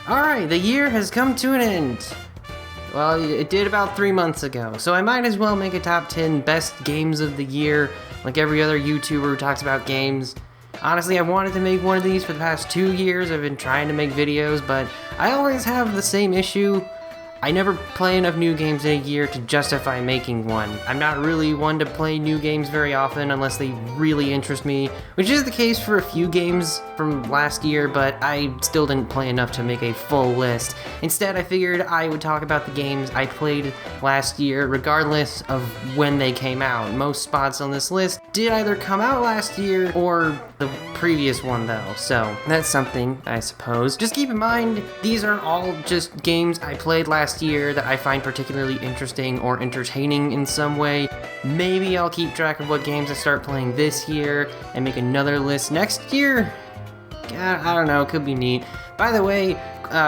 Alright, the year has come to an end. Well, it did about 3 months ago, so I might as well make a top 10 best games of the year, like every other YouTuber who talks about games. Honestly, I wanted to make one of these for the past 2 years. I've been trying to make videos, but I always have the same issue. I never play enough new games in a year to justify making one. I'm not really one to play new games very often unless they really interest me, which is the case for a few games from last year, but I still didn't play enough to make a full list. Instead, I figured I would talk about the games I played last year, regardless of when they came out. Most spots on this list did either come out last year or the previous one though, so that's something, I suppose. Just keep in mind, these are all just games I played last year that I find particularly interesting or entertaining in some way. Maybe I'll keep track of what games I start playing this year and make another list next year? I don't know, it could be neat. By the way,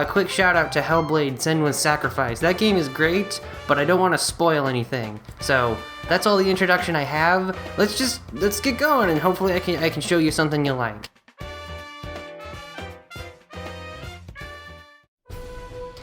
quick shout out to Hellblade: Senua's Sacrifice. That game is great, but I don't want to spoil anything. So that's all the introduction I have. Let's get going, and hopefully I can show you something you like.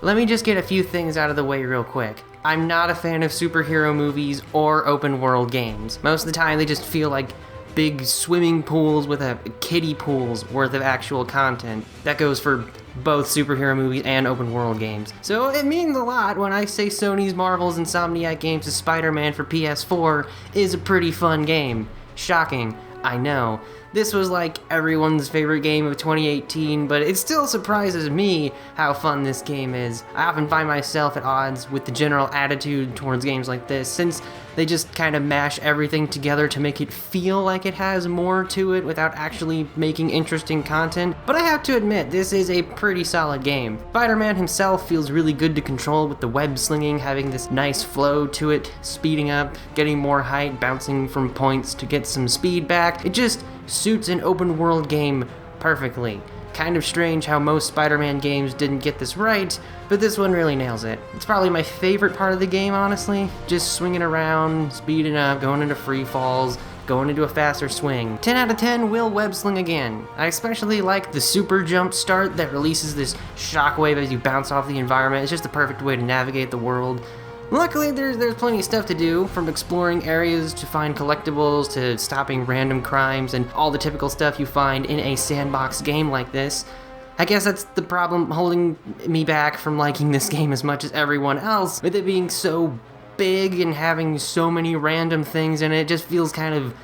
Let me just get a few things out of the way real quick. I'm not a fan of superhero movies or open world games. Most of the time they just feel like big swimming pools with a kiddie pool's worth of actual content. That goes for both superhero movies and open world games. So it means a lot when I say Sony's Marvel's Insomniac Games' SpiderMan for PS4 is a pretty fun game. Shocking, I know. This was like everyone's favorite game of 2018, but it still surprises me how fun this game is. I often find myself at odds with the general attitude towards games like this, since they just kind of mash everything together to make it feel like it has more to it without actually making interesting content. But I have to admit, this is a pretty solid game. Spider-Man himself feels really good to control with the web slinging, having this nice flow to it, speeding up, getting more height, bouncing from points to get some speed back. It just suits an open world game perfectly. Kind of strange how most Spider-Man games didn't get this right, but this one really nails it. It's probably my favorite part of the game, honestly. Just swinging around, speeding up, going into free falls, going into a faster swing. 10 out of 10 will web sling again. I especially like the super jump start that releases this shockwave as you bounce off the environment. It's just the perfect way to navigate the world. Luckily, there's plenty of stuff to do, from exploring areas to find collectibles to stopping random crimes and all the typical stuff you find in a sandbox game like this. I guess that's the problem holding me back from liking this game as much as everyone else, with it being so big and having so many random things in it. It just feels kind of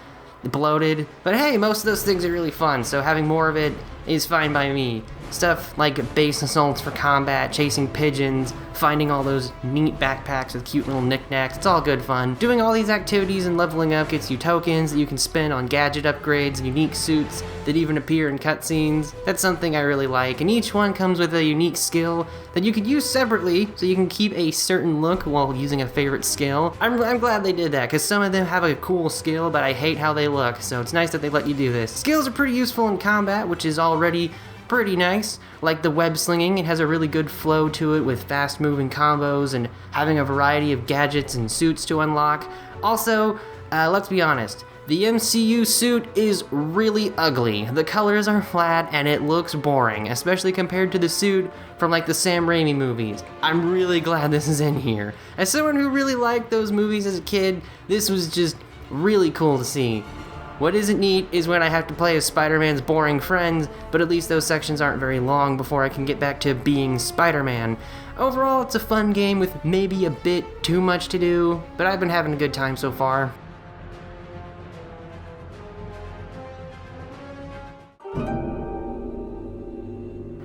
bloated. But hey, most of those things are really fun, so having more of it is fine by me. Stuff like base assaults for combat, chasing pigeons, finding all those neat backpacks with cute little knickknacks, it's all good fun. Doing all these activities and leveling up gets you tokens that you can spend on gadget upgrades and unique suits that even appear in cutscenes. That's something I really like, and each one comes with a unique skill that you could use separately so you can keep a certain look while using a favorite skill. I'm glad they did that, because some of them have a cool skill, but I hate how they look, so it's nice that they let you do this. Skills are pretty useful in combat, which is already pretty nice. Like the web slinging, it has a really good flow to it with fast moving combos and having a variety of gadgets and suits to unlock. Also, let's be honest, the MCU suit is really ugly. The colors are flat and it looks boring, especially compared to the suit from like the Sam Raimi movies. I'm really glad this is in here. As someone who really liked those movies as a kid, this was just really cool to see. What isn't neat is when I have to play as Spider-Man's boring friends, but at least those sections aren't very long before I can get back to being Spider-Man. Overall, it's a fun game with maybe a bit too much to do, but I've been having a good time so far.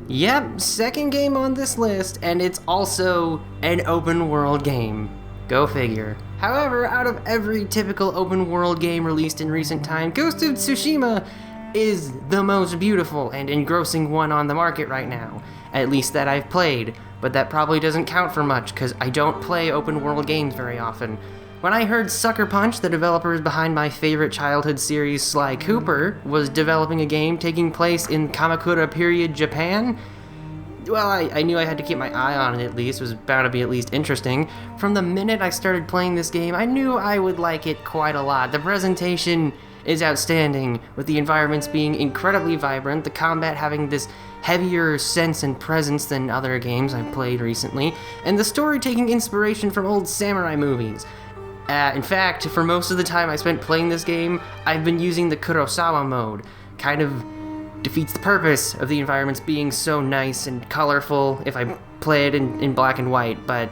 Yep, second game on this list, and it's also an open world game. Go figure. However, out of every typical open world game released in recent time, Ghost of Tsushima is the most beautiful and engrossing one on the market right now. At least that I've played, but that probably doesn't count for much because I don't play open world games very often. When I heard Sucker Punch, the developers behind my favorite childhood series Sly Cooper, was developing a game taking place in Kamakura period Japan, well, I knew I had to keep my eye on it at least. It was bound to be at least interesting. From the minute I started playing this game, I knew I would like it quite a lot. The presentation is outstanding, with the environments being incredibly vibrant, the combat having this heavier sense and presence than other games I've played recently, and the story taking inspiration from old samurai movies. In fact, for most of the time I spent playing this game, I've been using the Kurosawa mode. Kind of defeats the purpose of the environments being so nice and colorful if I play it in black and white, but,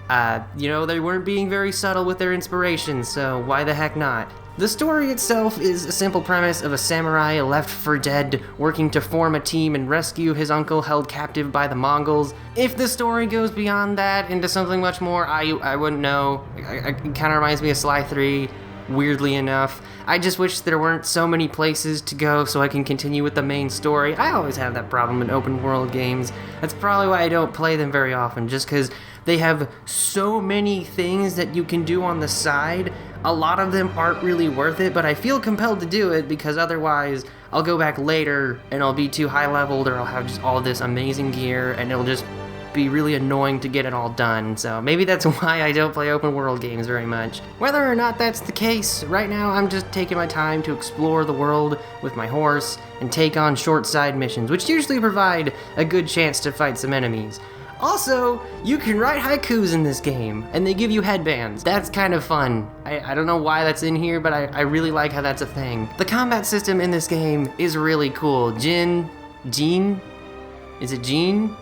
they weren't being very subtle with their inspiration, so why the heck not? The story itself is a simple premise of a samurai left for dead working to form a team and rescue his uncle held captive by the Mongols. If the story goes beyond that into something much more, I wouldn't know. It kind of reminds me of Sly 3, weirdly enough. I just wish there weren't so many places to go so I can continue with the main story. I always have that problem in open world games. That's probably why I don't play them very often, just because they have so many things that you can do on the side. A lot of them aren't really worth it, but I feel compelled to do it because otherwise I'll go back later and I'll be too high leveled, or I'll have just all this amazing gear and it'll just be really annoying to get it all done. So maybe that's why I don't play open world games very much. Whether or not that's the case, right now I'm just taking my time to explore the world with my horse and take on short side missions, which usually provide a good chance to fight some enemies. Also, you can write haikus in this game, and they give you headbands. That's kind of fun. I don't know why that's in here, but I really like how that's a thing. The combat system in this game is really cool. Jean? Is it Jean?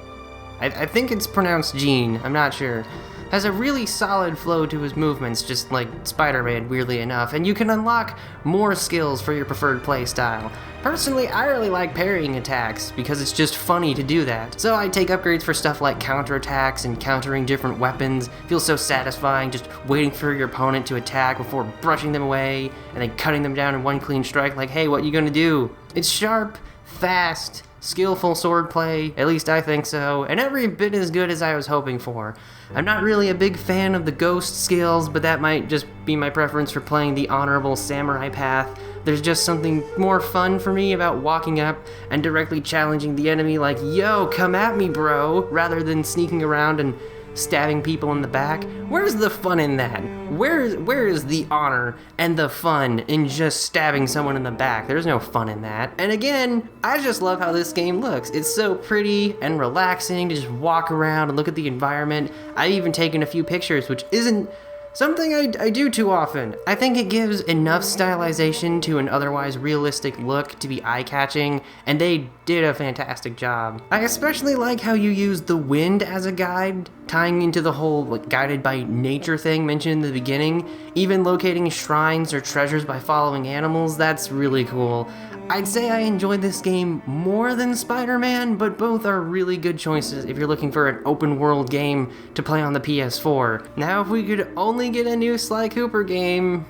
I think it's pronounced Jean, I'm not sure. Has a really solid flow to his movements, just like Spider-Man, weirdly enough, and you can unlock more skills for your preferred playstyle. Personally, I really like parrying attacks, because it's just funny to do that. So I take upgrades for stuff like counterattacks and countering different weapons. It feels so satisfying just waiting for your opponent to attack before brushing them away, and then cutting them down in one clean strike like, hey, what you gonna do? It's sharp, fast, skillful swordplay, at least I think so, and every bit as good as I was hoping for. I'm not really a big fan of the ghost skills, but that might just be my preference for playing the honorable samurai path. There's just something more fun for me about walking up and directly challenging the enemy like, yo, come at me, bro, rather than sneaking around and stabbing people in the back. Where's the fun in that? Where is the honor and the fun in just stabbing someone in the back? There's no fun in that. And again, I just love how this game looks. It's so pretty and relaxing to just walk around and look at the environment. I've even taken a few pictures, which isn't something I do too often. I think it gives enough stylization to an otherwise realistic look to be eye-catching, and they did a fantastic job. I especially like how you use the wind as a guide, tying into the whole guided by nature thing mentioned in the beginning. Even locating shrines or treasures by following animals, that's really cool. I'd say I enjoyed this game more than Spider-Man, but both are really good choices if you're looking for an open world game to play on the PS4. Now, if we could only get a new Sly Cooper game,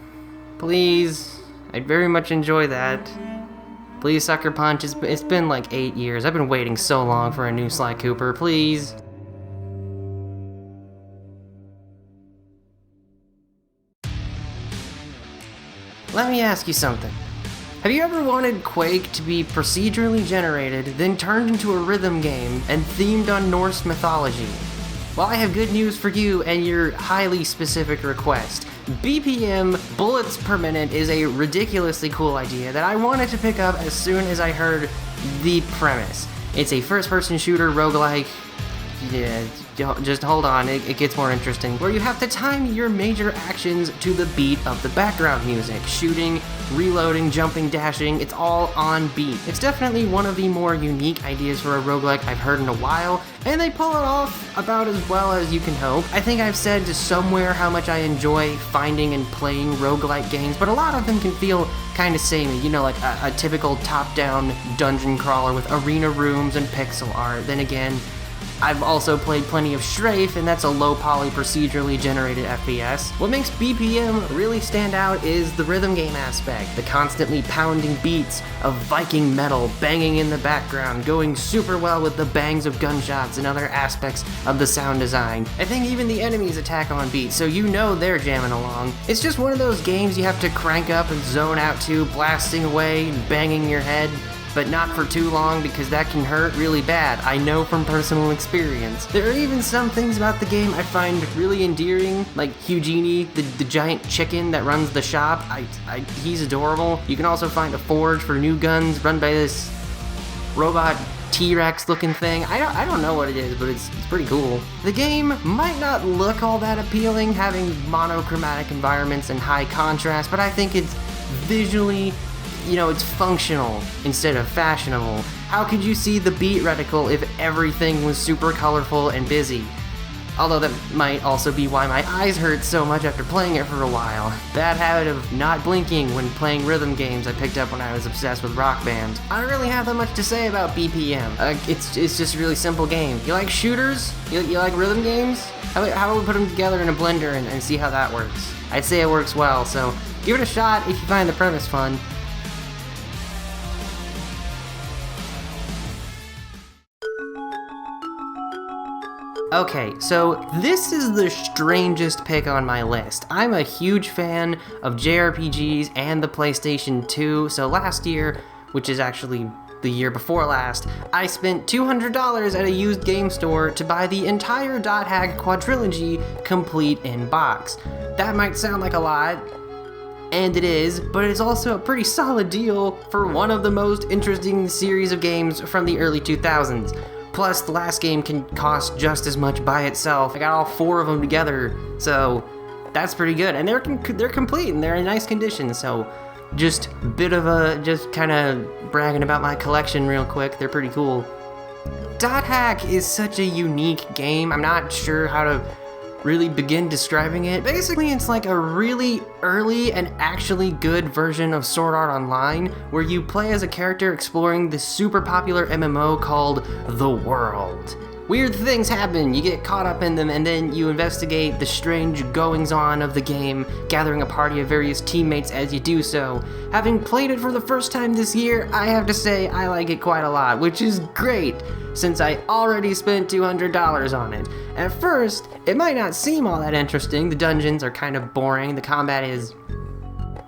please, I'd very much enjoy that. Please, Sucker Punch, it's been like 8 years. I've been waiting so long for a new Sly Cooper, please. Let me ask you something. Have you ever wanted Quake to be procedurally generated, then turned into a rhythm game, and themed on Norse mythology? Well, I have good news for you and your highly specific request. BPM, bullets per minute, is a ridiculously cool idea that I wanted to pick up as soon as I heard the premise. It's a first-person shooter roguelike. Yeah, just hold on, it gets more interesting. Where you have to time your major actions to the beat of the background music. Shooting, reloading, jumping, dashing, it's all on beat. It's definitely one of the more unique ideas for a roguelike I've heard in a while, and they pull it off about as well as you can hope. I think I've said somewhere how much I enjoy finding and playing roguelike games, but a lot of them can feel kind of samey, like a typical top-down dungeon crawler with arena rooms and pixel art. Then again, I've also played plenty of Strafe, and that's a low-poly procedurally generated FPS. What makes BPM really stand out is the rhythm game aspect, the constantly pounding beats of Viking metal banging in the background, going super well with the bangs of gunshots and other aspects of the sound design. I think even the enemies attack on beat, so they're jamming along. It's just one of those games you have to crank up and zone out to, blasting away and banging your head. but not for too long because that can hurt really bad. I know from personal experience. There are even some things about the game I find really endearing, like Eugenie, the giant chicken that runs the shop. He's adorable. You can also find a forge for new guns run by this robot T-Rex looking thing. I don't know what it is, but it's pretty cool. The game might not look all that appealing, having monochromatic environments and high contrast, but I think it's visually, it's functional instead of fashionable. How could you see the beat reticle if everything was super colorful and busy? Although that might also be why my eyes hurt so much after playing it for a while. Bad habit of not blinking when playing rhythm games I picked up when I was obsessed with Rock Band. I don't really have that much to say about BPM. It's just a really simple game. You like shooters? You like rhythm games? How about we put them together in a blender and see how that works? I'd say it works well, so give it a shot if you find the premise fun. Okay, so this is the strangest pick on my list. I'm a huge fan of JRPGs and the PlayStation 2, so last year, which is actually the year before last, I spent $200 at a used game store to buy the entire DotHack quadrilogy complete in box. That might sound like a lot, and it is, but it's also a pretty solid deal for one of the most interesting series of games from the early 2000s. Plus, the last game can cost just as much by itself. I got all 4 of them together, so that's pretty good. And they're complete and they're in nice condition, so just kind of bragging about my collection real quick. They're pretty cool. DotHack is such a unique game. I'm not sure how to really begin describing it. Basically, it's like a really early and actually good version of Sword Art Online, where you play as a character exploring this super popular MMO called The World. Weird things happen, you get caught up in them, and then you investigate the strange goings-on of the game, gathering a party of various teammates as you do so. Having played it for the first time this year, I have to say I like it quite a lot, which is great, since I already spent $200 on it. At first, it might not seem all that interesting. The dungeons are kind of boring, the combat is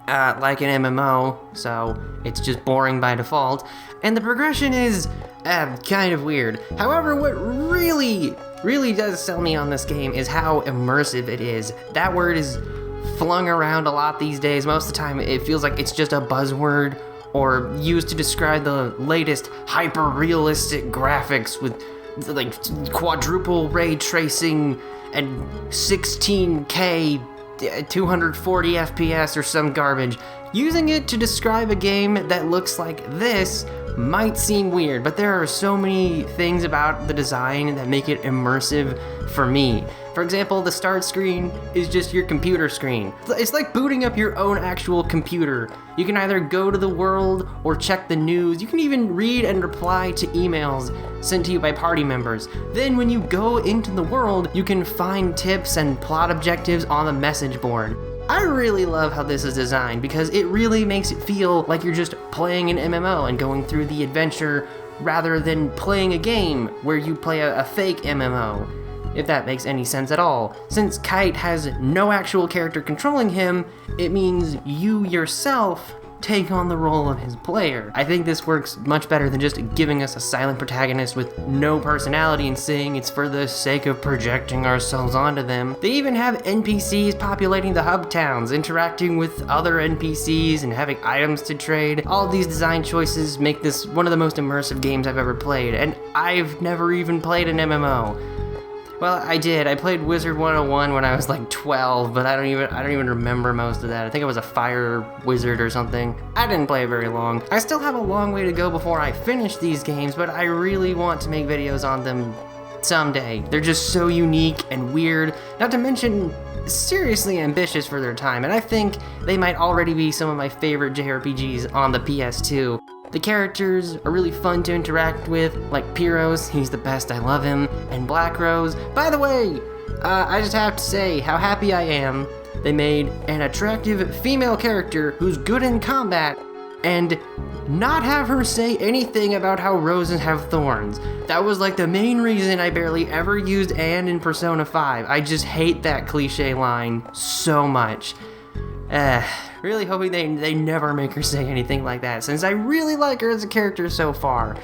like an MMO, so it's just boring by default, and the progression is kind of weird. However, what really does sell me on this game is how immersive it is. That word is flung around a lot these days. Most of the time, it feels like it's just a buzzword or used to describe the latest hyper-realistic graphics with like quadruple ray tracing and 16K 240 FPS or some garbage. Using it to describe a game that looks like this might seem weird, but there are so many things about the design that make it immersive for me. For example, the start screen is just your computer screen. It's like booting up your own actual computer. You can either go to the world or check the news. You can even read and reply to emails sent to you by party members. Then when you go into the world, you can find tips and plot objectives on the message board. I really love how this is designed because it really makes it feel like you're just playing an MMO and going through the adventure rather than playing a game where you play a fake MMO, if that makes any sense at all. Since Kite has no actual character controlling him, it means you yourself take on the role of his player. I think this works much better than just giving us a silent protagonist with no personality and saying it's for the sake of projecting ourselves onto them. They even have NPCs populating the hub towns, interacting with other NPCs and having items to trade. All of these design choices make this one of the most immersive games I've ever played, and I've never even played an MMO. Well, I did. I played Wizard 101 when I was like 12, but I don't even remember most of that. I think it was a fire wizard or something. I didn't play it very long. I still have a long way to go before I finish these games, but I really want to make videos on them someday. They're just so unique and weird, not to mention seriously ambitious for their time, and I think they might already be some of my favorite JRPGs on the PS2. The characters are really fun to interact with, like Pyros, he's the best, I love him, and Black Rose. By the way, I just have to say how happy I am they made an attractive female character who's good in combat and not have her say anything about how roses have thorns. That was like the main reason I barely ever used "and" in Persona 5. I just hate that cliche line so much. Really hoping they never make her say anything like that, since I really like her as a character so far.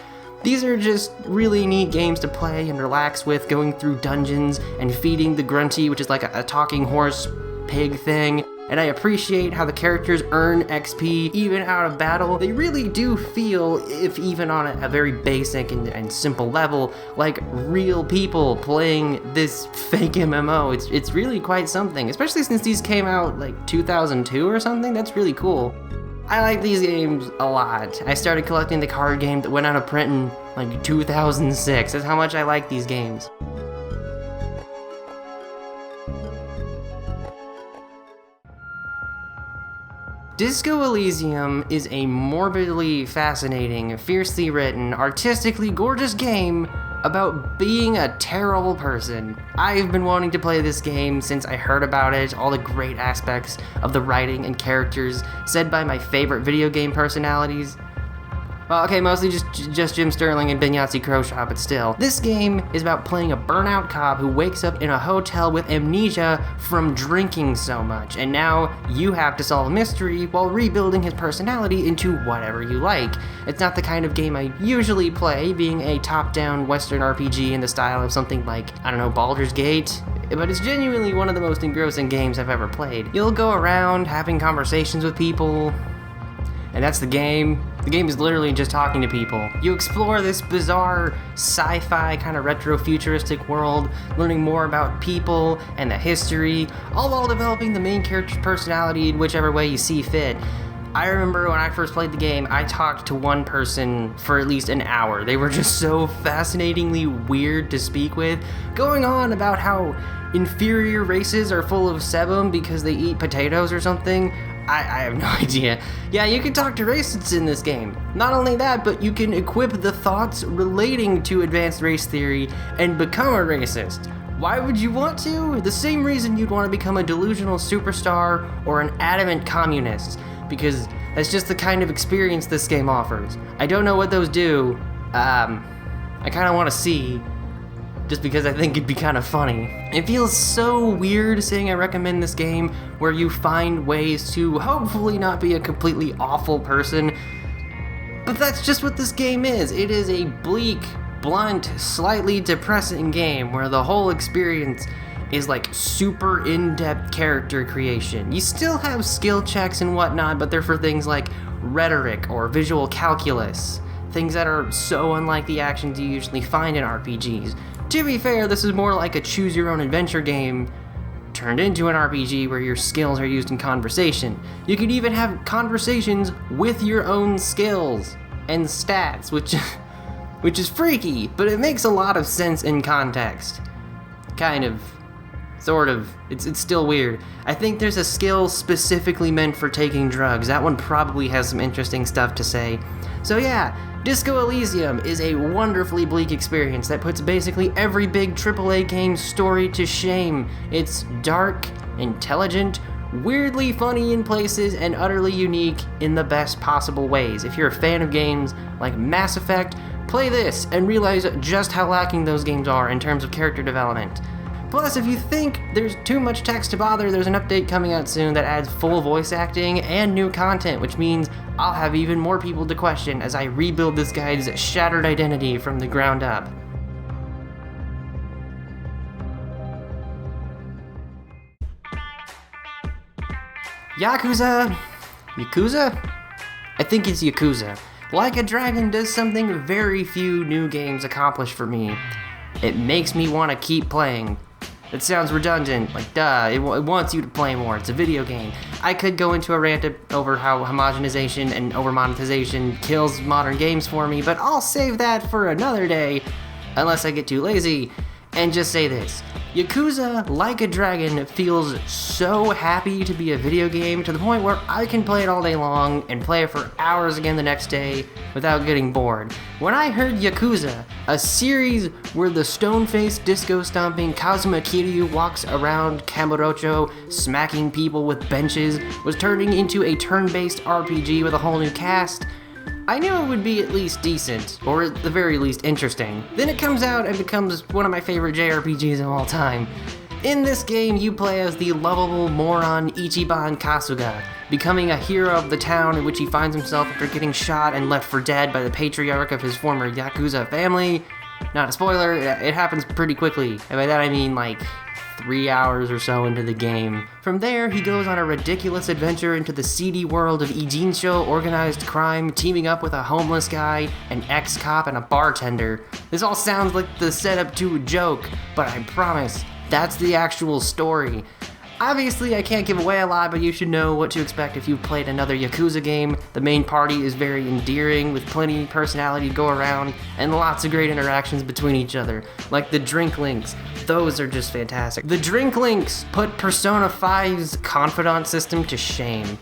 These are just really neat games to play and relax with, going through dungeons and feeding the Grunty, which is like a talking horse pig thing. And I appreciate how the characters earn XP even out of battle. They really do feel, if even on a very basic and simple level, like real people playing this fake MMO. It's really quite something, especially since these came out like 2002 or something. That's really cool. I like these games a lot. I started collecting the card game that went out of print in like 2006. That's how much I like these games. Disco Elysium is a morbidly fascinating, fiercely written, artistically gorgeous game about being a terrible person. I've been wanting to play this game since I heard about it, all the great aspects of the writing and characters said by my favorite video game personalities. Well, okay, mostly just Jim Sterling and Ben Yahtzee Croshaw, but still. This game is about playing a burnout cop who wakes up in a hotel with amnesia from drinking so much, and now you have to solve a mystery while rebuilding his personality into whatever you like. It's not the kind of game I usually play, being a top-down Western RPG in the style of something like, I don't know, Baldur's Gate, but it's genuinely one of the most engrossing games I've ever played. You'll go around having conversations with people, and that's the game. The game is literally just talking to people. You explore this bizarre sci-fi kind of retro-futuristic world, learning more about people and the history, all while developing the main character's personality in whichever way you see fit. I remember when I first played the game, I talked to one person for at least an hour. They were just so fascinatingly weird to speak with, going on about how inferior races are full of sebum because they eat potatoes or something. I have no idea. Yeah, you can talk to racists in this game. Not only that, but you can equip the thoughts relating to advanced race theory and become a racist. Why would you want to? The same reason you'd want to become a delusional superstar or an adamant communist, because that's just the kind of experience this game offers. I don't know what those do. I kind of want to see, just because I think it'd be kind of funny. It feels so weird saying I recommend this game where you find ways to hopefully not be a completely awful person, but that's just what this game is. It is a bleak, blunt, slightly depressing game where the whole experience is like super in-depth character creation. You still have skill checks and whatnot, but they're for things like rhetoric or visual calculus, things that are so unlike the actions you usually find in RPGs. To be fair, this is more like a choose-your-own-adventure game turned into an RPG where your skills are used in conversation. You could even have conversations with your own skills and stats, which is freaky, but it makes a lot of sense in context. Kind of. Sort of. It's still weird. I think there's a skill specifically meant for taking drugs. That one probably has some interesting stuff to say. So yeah, Disco Elysium is a wonderfully bleak experience that puts basically every big AAA game's story to shame. It's dark, intelligent, weirdly funny in places, and utterly unique in the best possible ways. If you're a fan of games like Mass Effect, play this and realize just how lacking those games are in terms of character development. Plus, if you think there's too much text to bother, there's an update coming out soon that adds full voice acting and new content, which means I'll have even more people to question as I rebuild this guy's shattered identity from the ground up. Yakuza? I think it's Yakuza. Like a Dragon does something very few new games accomplish for me. It makes me want to keep playing. It sounds redundant, like duh, it wants you to play more, it's a video game. I could go into a rant over how homogenization and over-monetization kills modern games for me, but I'll save that for another day, unless I get too lazy, and just say this. Yakuza, like a Dragon, feels so happy to be a video game to the point where I can play it all day long and play it for hours again the next day without getting bored. When I heard Yakuza, a series where the stone-faced, disco-stomping Kazuma Kiryu walks around Kamurocho smacking people with benches, was turning into a turn-based RPG with a whole new cast, I knew it would be at least decent, or at the very least interesting. Then it comes out and becomes one of my favorite JRPGs of all time. In this game, you play as the lovable moron Ichiban Kasuga, becoming a hero of the town in which he finds himself after getting shot and left for dead by the patriarch of his former Yakuza family. Not a spoiler, it happens pretty quickly, and by that I mean like 3 hours or so into the game. From there, he goes on a ridiculous adventure into the seedy world of Ijincho organized crime, teaming up with a homeless guy, an ex-cop, and a bartender. This all sounds like the setup to a joke, but I promise, that's the actual story. Obviously, I can't give away a lot, but you should know what to expect if you've played another Yakuza game. The main party is very endearing, with plenty of personality to go around, and lots of great interactions between each other, like the drink links. Those are just fantastic. The drink links put Persona 5's confidant system to shame.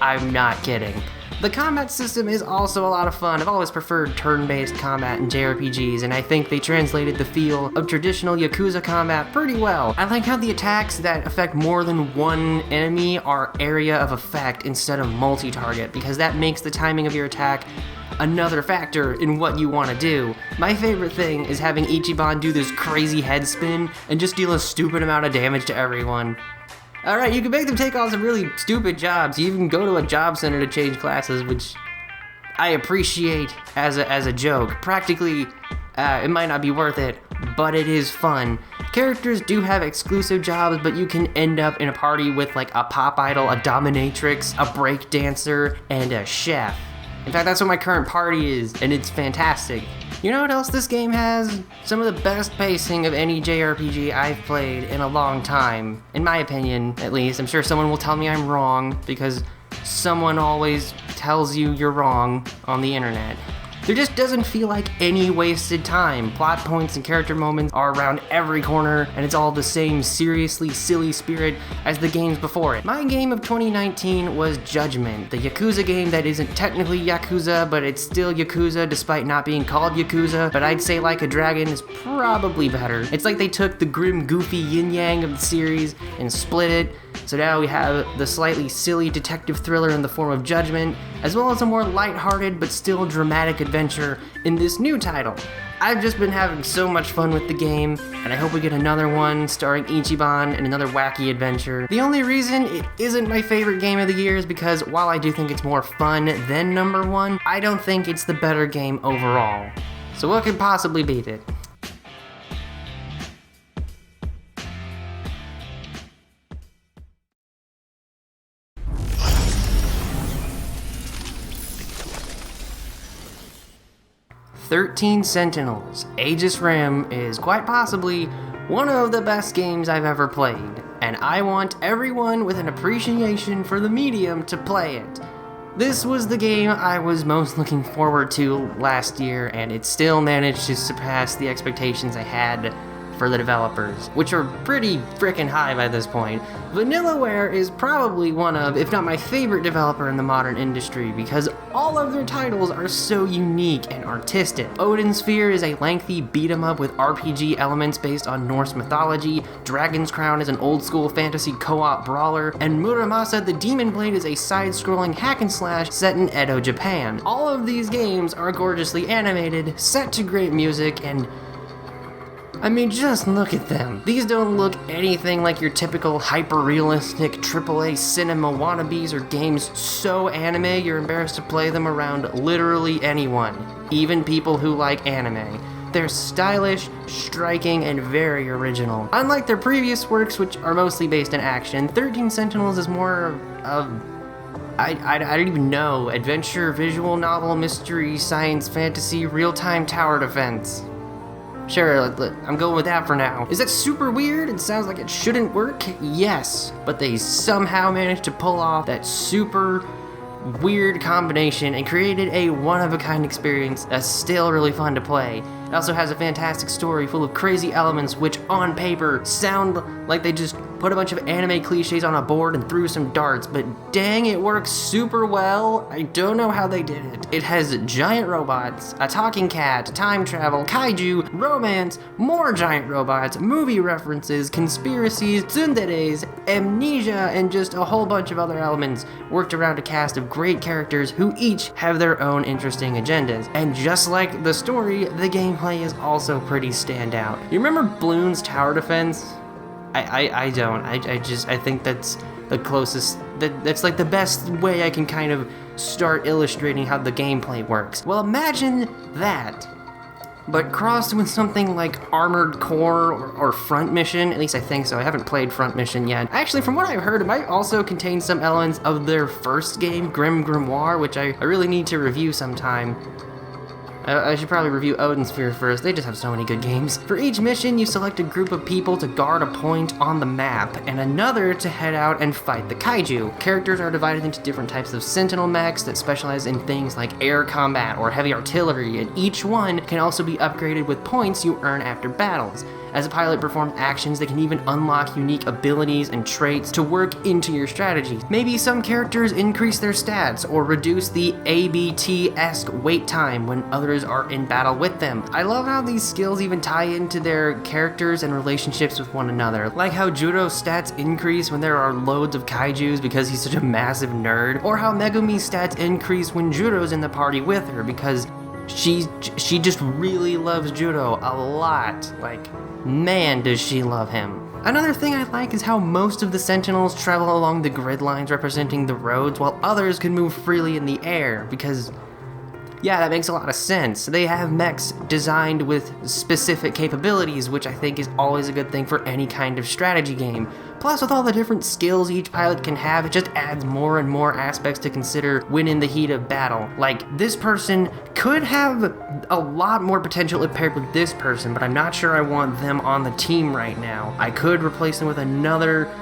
I'm not kidding. The combat system is also a lot of fun. I've always preferred turn-based combat in JRPGs, and I think they translated the feel of traditional Yakuza combat pretty well. I like how the attacks that affect more than one enemy are area of effect instead of multi-target, because that makes the timing of your attack another factor in what you want to do. My favorite thing is having Ichiban do this crazy head spin and just deal a stupid amount of damage to everyone. Alright, you can make them take on some really stupid jobs. You even go to a job center to change classes, which I appreciate as a joke. Practically, it might not be worth it, but it is fun. Characters do have exclusive jobs, but you can end up in a party with like a pop idol, a dominatrix, a break dancer, and a chef. In fact, that's what my current party is, and it's fantastic. You know what else this game has? Some of the best pacing of any JRPG I've played in a long time. In my opinion, at least. I'm sure someone will tell me I'm wrong, because someone always tells you you're wrong on the internet. There just doesn't feel like any wasted time. Plot points and character moments are around every corner, and it's all the same seriously silly spirit as the games before it. My game of 2019 was Judgment, the Yakuza game that isn't technically Yakuza, but it's still Yakuza despite not being called Yakuza, but I'd say Like a Dragon is probably better. It's like they took the grim, goofy yin-yang of the series and split it, so now we have the slightly silly detective thriller in the form of Judgment, as well as a more lighthearted but still dramatic adventure in this new title. I've just been having so much fun with the game, and I hope we get another one starring Ichiban and another wacky adventure. The only reason it isn't my favorite game of the year is because while I do think it's more fun than number one, I don't think it's the better game overall. So what could possibly beat it? Sentinels, Aegis Rim is quite possibly one of the best games I've ever played, and I want everyone with an appreciation for the medium to play it. This was the game I was most looking forward to last year, and it still managed to surpass the expectations I had for the developers, which are pretty frickin' high by this point. Vanillaware is probably one of, if not my favorite developer in the modern industry, because all of their titles are so unique and artistic. Odin Sphere is a lengthy beat-em-up with RPG elements based on Norse mythology, Dragon's Crown is an old-school fantasy co-op brawler, and Muramasa the Demon Blade is a side-scrolling hack-and-slash set in Edo, Japan. All of these games are gorgeously animated, set to great music, and I mean, just look at them. These don't look anything like your typical hyper-realistic AAA cinema wannabes or games so anime you're embarrassed to play them around literally anyone, even people who like anime. They're stylish, striking, and very original. Unlike their previous works, which are mostly based in action, 13 Sentinels is more of I don't even know, adventure, visual novel, mystery, science, fantasy, real-time tower defense. Sure, I'm going with that for now. Is that super weird? It sounds like it shouldn't work? Yes, but they somehow managed to pull off that super weird combination and created a one-of-a-kind experience that's still really fun to play. It also has a fantastic story full of crazy elements which, on paper, sound like they just put a bunch of anime cliches on a board and threw some darts, but dang, it works super well. I don't know how they did it. It has giant robots, a talking cat, time travel, kaiju, romance, more giant robots, movie references, conspiracies, tsunderes, amnesia, and just a whole bunch of other elements worked around a cast of great characters who each have their own interesting agendas. And just like the story, the gameplay is also pretty standout. You remember Bloons Tower Defense? I don't. I think that's the closest, that's like the best way I can kind of start illustrating how the gameplay works. Well, imagine that, but crossed with something like Armored Core or Front Mission. At least I think so. I haven't played Front Mission yet. Actually, from what I've heard, it might also contain some elements of their first game, Grim Grimoire, which I really need to review sometime. I should probably review Odin Sphere first. They just have so many good games. For each mission, you select a group of people to guard a point on the map, and another to head out and fight the kaiju. Characters are divided into different types of Sentinel mechs that specialize in things like air combat or heavy artillery, and each one can also be upgraded with points you earn after battles. As a pilot performs actions, they can even unlock unique abilities and traits to work into your strategy. Maybe some characters increase their stats or reduce the ABT-esque wait time when others are in battle with them. I love how these skills even tie into their characters and relationships with one another. Like how Judo's stats increase when there are loads of kaijus because he's such a massive nerd, or how Megumi's stats increase when Judo's in the party with her because she just really loves Judo a lot. Like, man, does she love him. Another thing I like is how most of the Sentinels travel along the grid lines representing the roads, while others can move freely in the air, because, yeah, that makes a lot of sense. They have mechs designed with specific capabilities, which I think is always a good thing for any kind of strategy game. Plus, with all the different skills each pilot can have, it just adds more and more aspects to consider when in the heat of battle. Like, this person could have a lot more potential if paired with this person, but I'm not sure I want them on the team right now. I could replace them with another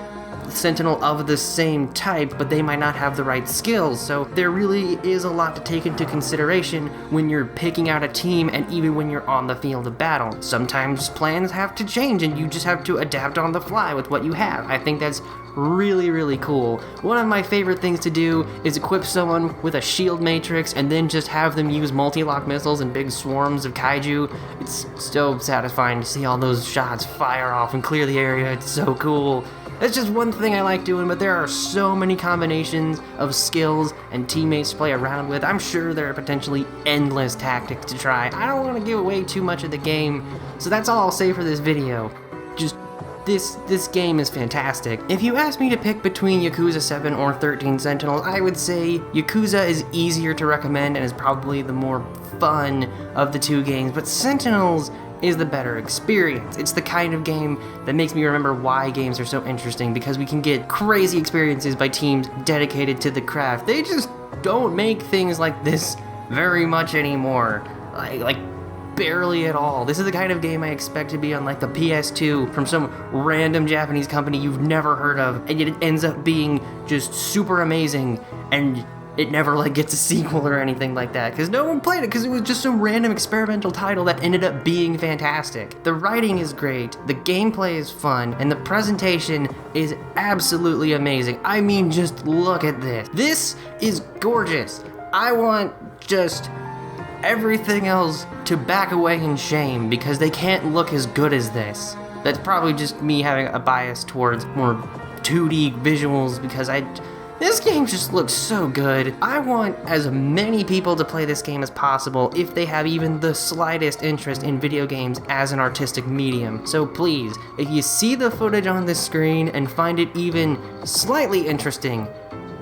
Sentinel of the same type, but they might not have the right skills, so there really is a lot to take into consideration when you're picking out a team and even when you're on the field of battle. Sometimes plans have to change and you just have to adapt on the fly with what you have. I think that's really, really cool. One of my favorite things to do is equip someone with a shield matrix and then just have them use multi-lock missiles and big swarms of kaiju. It's so satisfying to see all those shots fire off and clear the area. It's so cool. That's just one thing I like doing, but there are so many combinations of skills and teammates to play around with. I'm sure there are potentially endless tactics to try. I don't want to give away too much of the game, so that's all I'll say for this video. Just, this game is fantastic. If you ask me to pick between Yakuza 7 or 13 Sentinels, I would say Yakuza is easier to recommend and is probably the more fun of the two games, but Sentinels is the better experience. It's the kind of game that makes me remember why games are so interesting, because we can get crazy experiences by teams dedicated to the craft. They just don't make things like this very much anymore. Like barely at all. This is the kind of game I expect to be on like the PS2 from some random Japanese company you've never heard of, and yet it ends up being just super amazing, and it never like gets a sequel or anything like that, because no one played it because it was just some random experimental title that ended up being fantastic. The writing is great, the gameplay is fun, and the presentation is absolutely amazing. I mean, just look at this. This is gorgeous. I want just everything else to back away in shame because they can't look as good as this. That's probably just me having a bias towards more 2D visuals because this game just looks so good. I want as many people to play this game as possible if they have even the slightest interest in video games as an artistic medium. So please, if you see the footage on this screen and find it even slightly interesting,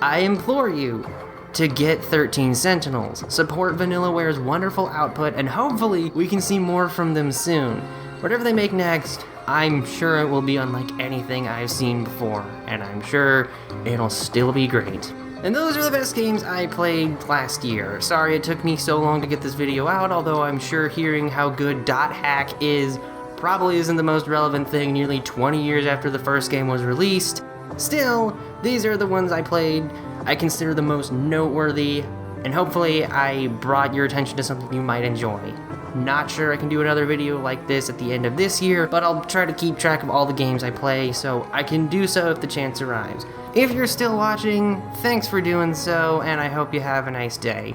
I implore you to get 13 Sentinels. Support Vanillaware's wonderful output, and hopefully we can see more from them soon. Whatever they make next, I'm sure it will be unlike anything I've seen before, and I'm sure it'll still be great. And those are the best games I played last year. Sorry it took me so long to get this video out, although I'm sure hearing how good DotHack is probably isn't the most relevant thing nearly 20 years after the first game was released. Still, these are the ones I played I consider the most noteworthy, and hopefully I brought your attention to something you might enjoy. Not sure I can do another video like this at the end of this year, but I'll try to keep track of all the games I play so I can do so if the chance arrives. If you're still watching, thanks for doing so, and I hope you have a nice day.